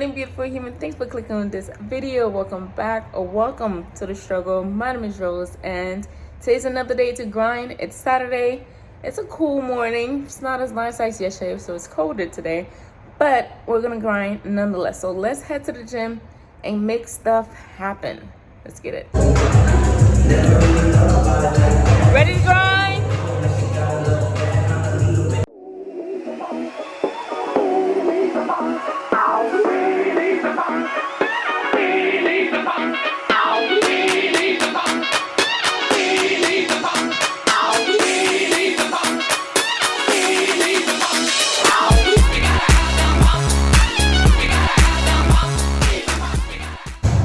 morning, beautiful human. Thanks for clicking on this video. Welcome back or welcome to the struggle. My name is Rose and today's another day to grind. It's Saturday. It's a cool morning. It's not as nice as yesterday, so it's colder today, but we're gonna grind nonetheless. So let's head to the gym and make stuff happen. Let's get it. Ready to grind?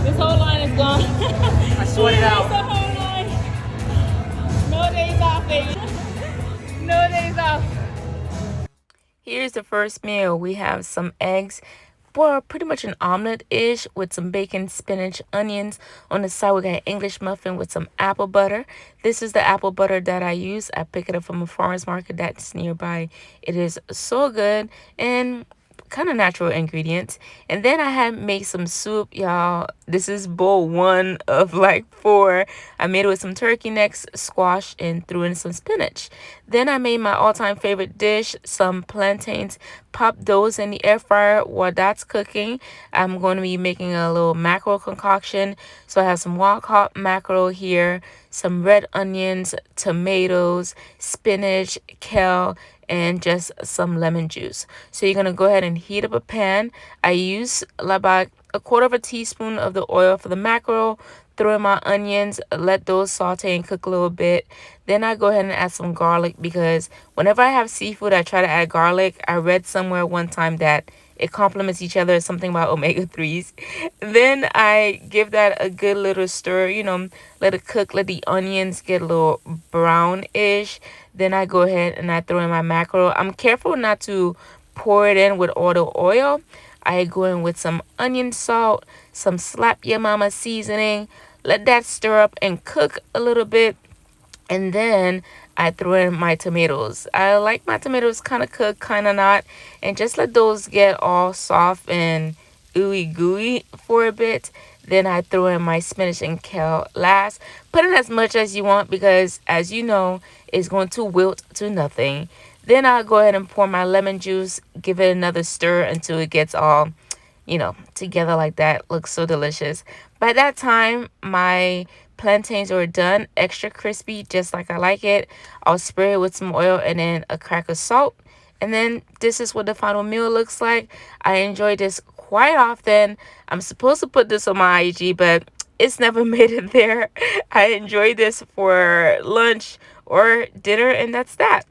This whole line is gone. I sweat it out. The whole line. No days off, baby. No days off. Here's the first meal. We have some eggs, well, pretty much an omelet-ish with some bacon, spinach, onions. On the side, we got an English muffin with some apple butter. This is the apple butter that I use. I pick it up from a farmer's market that's nearby. It is so good and kind of natural ingredients. And then I had made some soup, y'all. This is bowl 1 of like 4. I made it with some turkey necks, squash, and threw in some spinach. Then I made my all-time favorite dish, some plantains. Popped those in the air fryer while that's cooking. I'm going to be making a little mackerel concoction. So I have some wild-caught mackerel here, some red onions, tomatoes, spinach, kale, and just some lemon juice. So you're going to go ahead and heat up a pan. I use about a quarter of a teaspoon of the oil for the mackerel. Throw in my onions, let those saute and cook a little bit. Then I go ahead and add some garlic because whenever I have seafood, I try to add garlic. I read somewhere one time that it complements each other, something about omega-3s. Then I give that a good little stir, let it cook, let the onions get a little brownish. Then I go ahead and I throw in my mackerel. I'm careful not to pour it in with all the oil. I go in with some onion salt, some slap your mama seasoning. Let that stir up and cook a little bit. And then I throw in my tomatoes. I like my tomatoes kind of cooked, kind of not. And just let those get all soft and ooey gooey for a bit. Then I throw in my spinach and kale last. Put in as much as you want because, as you know, it's going to wilt to nothing. Then I'll go ahead and pour my lemon juice. Give it another stir until it gets all, together like that. Looks so delicious. By that time, my plantains are done, extra crispy, just like I like it. I'll spray it with some oil and then a crack of salt. And then this is what the final meal looks like. I enjoy this quite often. I'm supposed to put this on my IG, but it's never made it there. I enjoy this for lunch or dinner, and that's that.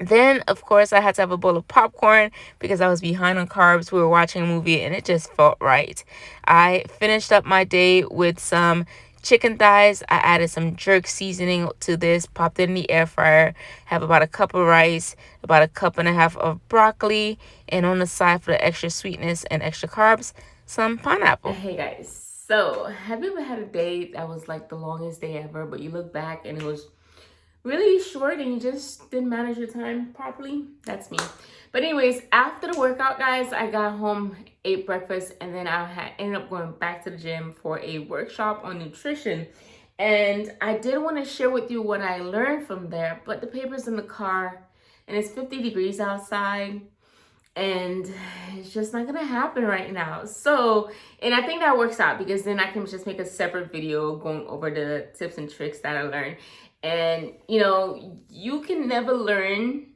Then, of course, I had to have a bowl of popcorn because I was behind on carbs. We were watching a movie, and it just felt right. I finished up my day with some chicken thighs. I added some jerk seasoning to this, popped it in the air fryer. Have about a cup of rice, about a cup and a half of broccoli, and on the side for the extra sweetness and extra carbs, some pineapple. Hey guys, so have you ever had a day that was like the longest day ever, but you look back and it was really short and you just didn't manage your time properly? That's me. But anyways, after the workout, guys, I got home, ate breakfast, and then I ended up going back to the gym for a workshop on nutrition. And I did want to share with you what I learned from there, but the paper's in the car and it's 50 degrees outside and it's just not gonna happen right now. So, and I think that works out because then I can just make a separate video going over the tips and tricks that I learned. And you can never learn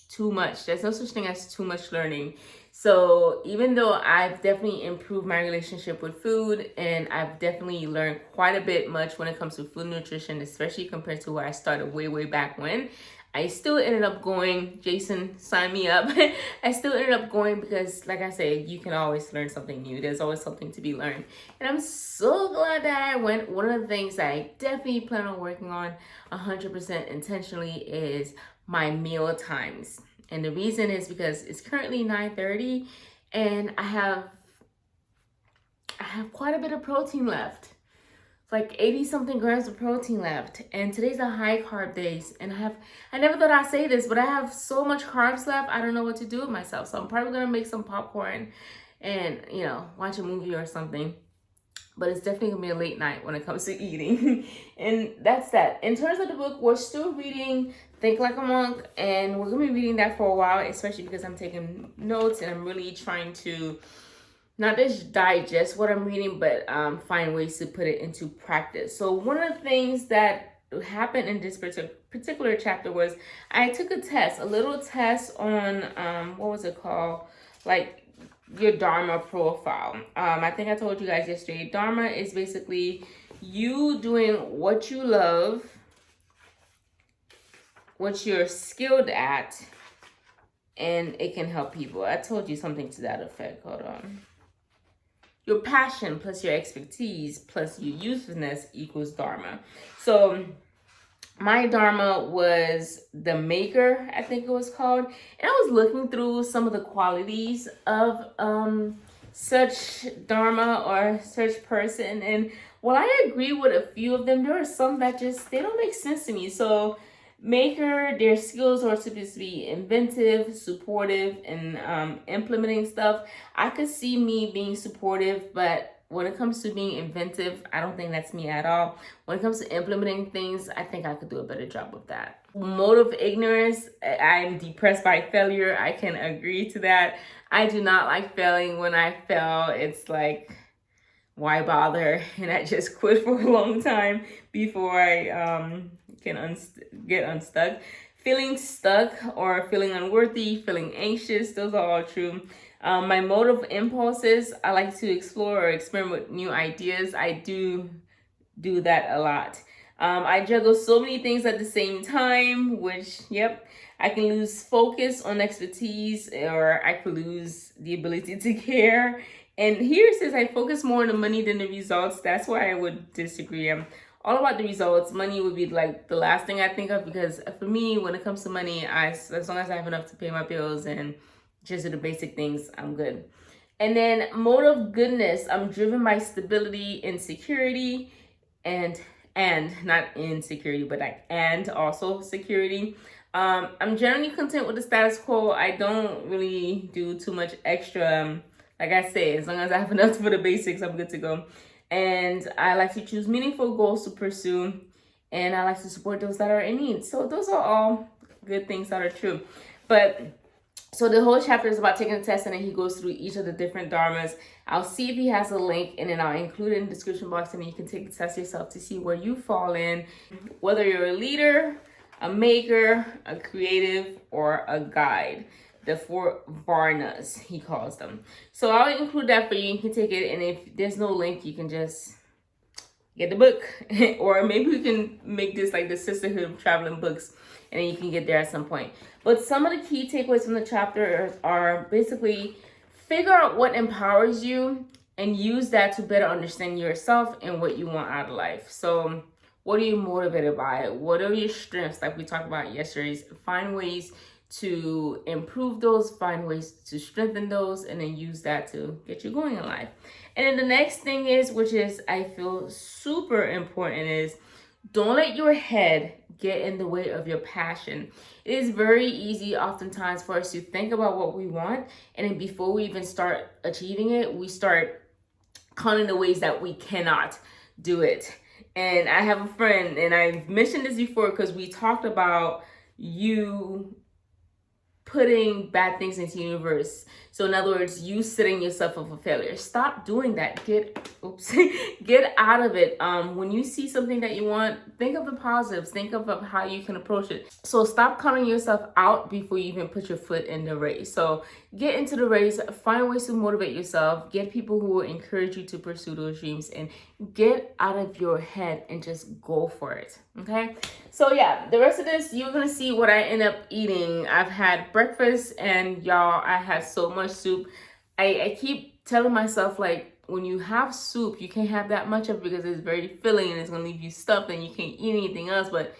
too much. There's no such thing as too much learning. So even though I've definitely improved my relationship with food and I've definitely learned quite a bit much when it comes to food nutrition, especially compared to where I started way back when, I still ended up going. Jason signed me up. I still ended up going because, like I said, you can always learn something new. There's always something to be learned. And I'm so glad that I went. One of the things that I definitely plan on working on 100% intentionally is my meal times. And the reason is because it's currently 9:30 and I have quite a bit of protein left. like 80 something grams of protein left, and today's a high carb days, and I never thought I'd say this, but I have so much carbs left. I don't know what to do with myself, so I'm probably gonna make some popcorn and, you know, watch a movie or something. But it's definitely gonna be a late night when it comes to eating. And that's that. In terms of the book, we're still reading Think Like a Monk, and we're gonna be reading that for a while, especially because I'm taking notes and I'm really trying to not just digest what I'm reading, but find ways to put it into practice. So one of the things that happened in this particular chapter was I took a test, a little test on what was it called? Like your Dharma profile. I think I told you guys yesterday, Dharma is basically you doing what you love, what you're skilled at, and it can help people. I told you something to that effect. Hold on. Your passion plus your expertise plus your usefulness equals Dharma. So my Dharma was the maker, I think it was called. And I was looking through some of the qualities of such Dharma or such person. And while I agree with a few of them, there are some that just, they don't make sense to me. So maker, their skills are supposed to be inventive, supportive, and implementing stuff. I could see me being supportive, but when it comes to being inventive, I don't think that's me at all. When it comes to implementing things, I think I could do a better job of that. Mode of ignorance, I'm depressed by failure. I can agree to that. I do not like failing. When I fail, it's like, why bother? And I just quit for a long time before I can get unstuck. Feeling stuck or feeling unworthy, feeling anxious, those are all true. My mode of impulses, I like to explore or experiment with new ideas. I do that a lot. I juggle so many things at the same time, which, yep, I can lose focus on expertise, or I could lose the ability to care. And here it says I focus more on the money than the results. That's why I would disagree. I'm all about the results. Money would be like the last thing I think of, because for me, when it comes to money, as long as I have enough to pay my bills and just do the basic things, I'm good. And then mode of goodness, I'm driven by stability and security, and not insecurity, but like, and also security. I'm generally content with the status quo. I don't really do too much extra. Like I say, as long as I have enough for the basics, I'm good to go. And I like to choose meaningful goals to pursue, and I like to support those that are in need. So those are all good things that are true. But so the whole chapter is about taking a test, and then he goes through each of the different dharmas. I'll see if he has a link, and then I'll include it in the description box, and then you can take the test yourself to see where you fall in, whether you're a leader, a maker, a creative, or a guide. The 4 varnas, he calls them. So I'll include that for you. You can take it, and if there's no link, you can just get the book. Or maybe we can make this like the Sisterhood of Traveling Books, and then you can get there at some point. But some of the key takeaways from the chapter are basically figure out what empowers you and use that to better understand yourself and what you want out of life. So what are you motivated by? What are your strengths, like we talked about yesterday? Find ways to improve those, find ways to strengthen those, and then use that to get you going in life. And then the next thing is, which is I feel super important, is don't let your head get in the way of your passion. It is very easy oftentimes for us to think about what we want, and then before we even start achieving it, we start counting the ways that we cannot do it. And I have a friend, and I've mentioned this before because we talked about you putting bad things into the universe. So in other words, you setting yourself up for failure. Stop doing that. Get out of it. When you see something that you want, think of the positives. Think of how you can approach it. So stop counting yourself out before you even put your foot in the race. So get into the race. Find ways to motivate yourself. Get people who will encourage you to pursue those dreams, and get out of your head and just go for it. Okay? So yeah, the rest of this, you're going to see what I end up eating. I've had breakfast, and y'all, I had so much soup. I keep telling myself, like, when you have soup, you can't have that much of it because it's very filling and it's going to leave you stuffed and you can't eat anything else. But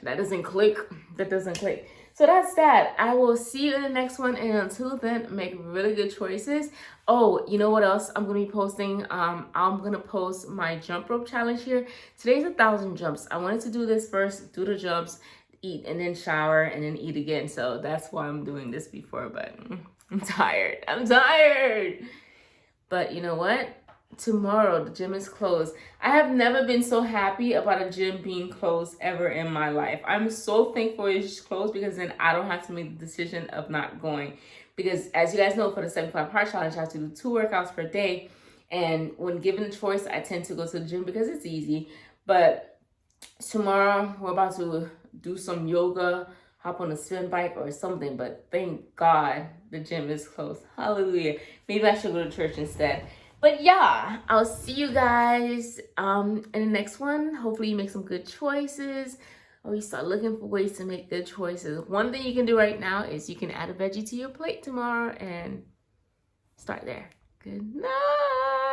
that doesn't click. That doesn't click. So that's that. I will see you in the next one. And until then, make really good choices. Oh, you know what else I'm going to be posting? I'm going to post my jump rope challenge here. Today's 1,000 jumps. I wanted to do this first, do the jumps, eat, and then shower, and then eat again. So that's why I'm doing this before. But I'm tired. I'm tired. But you know what? Tomorrow the gym is closed. I have never been so happy about a gym being closed ever in my life. I'm so thankful it's closed because then I don't have to make the decision of not going. Because as you guys know, for the 75 Hard Challenge, I have to do 2 workouts per day. And when given a choice, I tend to go to the gym because it's easy. But tomorrow we're about to do some yoga, hop on a spin bike or something. But thank God the gym is closed. Hallelujah. Maybe I should go to church instead. But yeah, I'll see you guys in the next one. Hopefully you make some good choices, or you start looking for ways to make good choices. One thing you can do right now is you can add a veggie to your plate tomorrow and start there. Good night.